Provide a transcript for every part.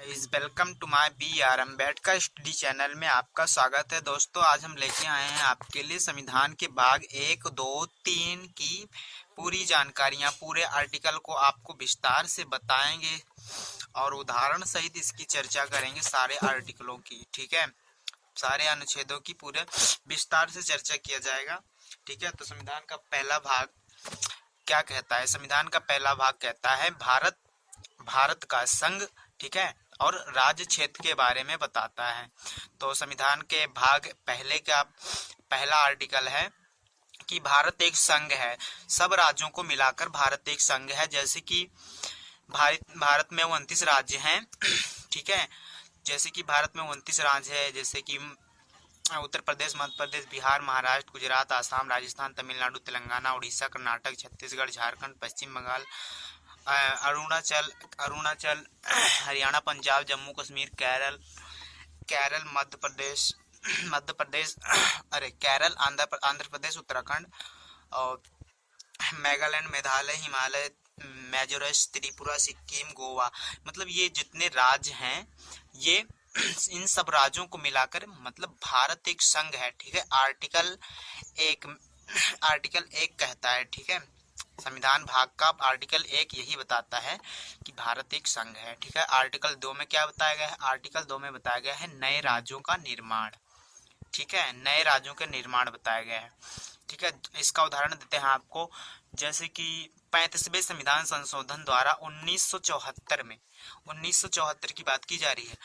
Is welcome to my B R Ambedkar study channel में आपका स्वागत है। दोस्तों, आज हम लेके आए हैं आपके लिए संविधान के भाग 1, 2, 3 की पूरी जानकारियां। पूरे आर्टिकल को आपको विस्तार से बताएंगे और उदाहरण सहित इसकी चर्चा करेंगे सारे आर्टिकलों की। ठीक है, सारे अनुच्छेदों की पूरे विस्तार से चर्चा किया जाएगा। ठीक है, तो संविधान का पहला भाग क्या कहता है? संविधान का पहला भाग कहता है भारत का संघ, ठीक है, और राज्य क्षेत्र के बारे में बताता है। तो संविधान के भाग पहले का पहला आर्टिकल है कि भारत एक संघ है, सब राज्यों को मिलाकर भारत एक संघ है। जैसे कि भारत में 29 राज्य हैं, ठीक है, जैसे कि भारत में 29 राज्य है, जैसे कि उत्तर प्रदेश, मध्य प्रदेश, बिहार, महाराष्ट्र, गुजरात, आसाम, राजस्थान, तमिलनाडु, तेलंगाना, उड़ीसा, कर्नाटक, छत्तीसगढ़, झारखंड, पश्चिम बंगाल, अरुणाचल, हरियाणा, पंजाब, जम्मू कश्मीर, केरल, मध्य प्रदेश केरल, आंध्र प्रदेश, उत्तराखंड, और मेघालय, हिमालय, मिजोरम, त्रिपुरा, सिक्किम, गोवा। मतलब ये जितने राज्य हैं, ये इन सब राज्यों को मिलाकर मतलब भारत एक संघ है। ठीक है, आर्टिकल 1 कहता है। ठीक है, संविधान भाग का आर्टिकल 1 यही बताता है कि भारत एक संघ है। ठीक है, आर्टिकल 2 में क्या बताया गया है? आर्टिकल 2 में बताया गया है नए राज्यों का निर्माण। ठीक है, नए राज्यों का निर्माण बताया गया है। ठीक है, इसका उदाहरण देते हैं आपको। जैसे कि 35वें संविधान संशोधन द्वारा 1974 की बात की जा रही है।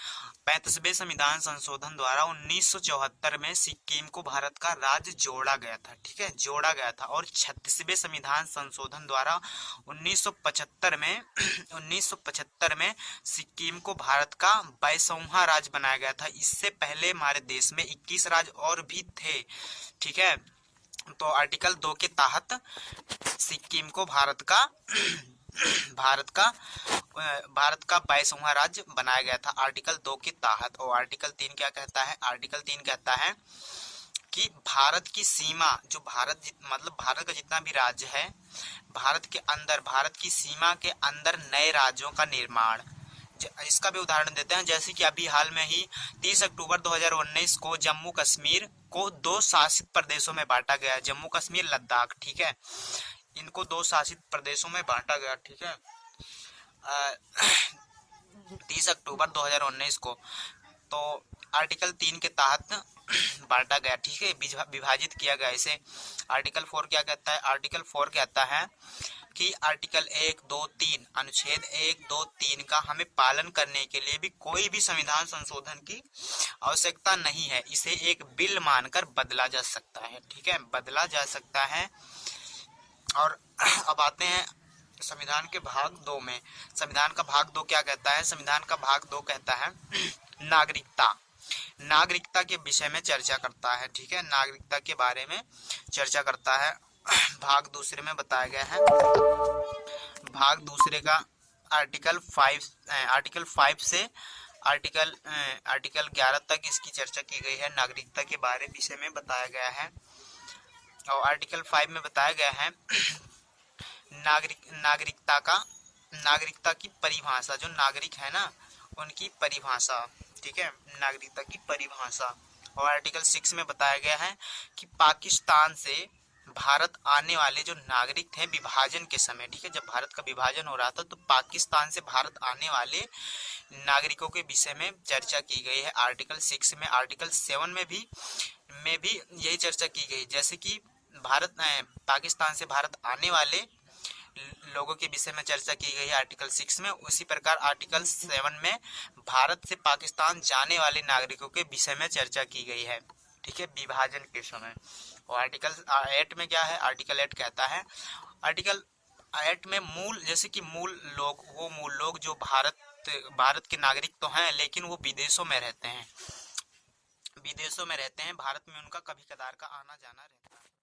35वें संविधान संशोधन द्वारा 1974 में सिक्किम को भारत का राज्य जोड़ा गया था। ठीक है, जोड़ा गया था। और 36वें संविधान संशोधन द्वारा 1975 में सिक्किम को भारत का 22वां राज्य बनाया गया था। इससे पहले हमारे देश में 21 राज्य और भी थे। ठीक है, तो आर्टिकल 2 के तहत सिक्किम को भारत का 22वां राज्य बनाया गया था, आर्टिकल 2 के तहत। और आर्टिकल 3 क्या कहता है? आर्टिकल 3 कहता है कि भारत की सीमा, जो मतलब भारत का जितना भी राज्य है, भारत की सीमा के अंदर नए राज्यों का निर्माण। इसका भी उदाहरण देते हैं। जैसे कि अभी हाल में ही 30 अक्टूबर 2019 को जम्मू कश्मीर को 2 शासित प्रदेशों में बांटा गया, जम्मू कश्मीर, लद्दाख। ठीक है, इनको 2 शासित प्रदेशों में बांटा गया। ठीक है, 30 अक्टूबर 2019 को। तो आर्टिकल 3 के तहत बांटा गया। ठीक है, विभाजित किया गया इसे। आर्टिकल 4 क्या कहता है? आर्टिकल 4 कहता है कि आर्टिकल 1, 2, 3 अनुच्छेद 1, 2, 3 का हमें पालन करने के लिए भी कोई भी संविधान संशोधन की आवश्यकता नहीं है। इसे एक बिल मानकर बदला जा सकता है। ठीक है, बदला जा सकता है। और अब आते हैं संविधान के भाग 2 में। संविधान का भाग 2 क्या कहता है? संविधान का भाग 2 कहता है नागरिकता के विषय में चर्चा करता है। ठीक है, नागरिकता के बारे में चर्चा करता है। भाग दूसरे में बताया गया है, भाग दूसरे का आर्टिकल 5 से आर्टिकल 11 तक इसकी चर्चा की गई है। नागरिकता के बारे विषय में बताया गया है। और आर्टिकल 5 में बताया गया है नागरिकता की परिभाषा, जो नागरिक है ना, उनकी परिभाषा। ठीक है, नागरिकता की परिभाषा। और आर्टिकल 6 में बताया गया है कि पाकिस्तान से भारत आने वाले जो नागरिक थे विभाजन के समय, ठीक है, जब भारत का विभाजन हो रहा था तो पाकिस्तान से भारत आने वाले नागरिकों के विषय में चर्चा की गई है आर्टिकल 6 में। आर्टिकल 7 में भी यही चर्चा की गई। जैसे कि पाकिस्तान से भारत आने वाले लोगों के विषय में चर्चा की गई है आर्टिकल 6 में, उसी प्रकार आर्टिकल 7 में भारत से पाकिस्तान जाने वाले नागरिकों के विषय में चर्चा की गई है। ठीक है, विभाजन के समय। और आर्टिकल 8 में क्या है? आर्टिकल 8 कहता है, आर्टिकल 8 में जैसे कि मूल लोग जो भारत के नागरिक तो हैं, लेकिन वो विदेशों में रहते हैं, भारत में उनका कभी कदार का आना जाना रहता है।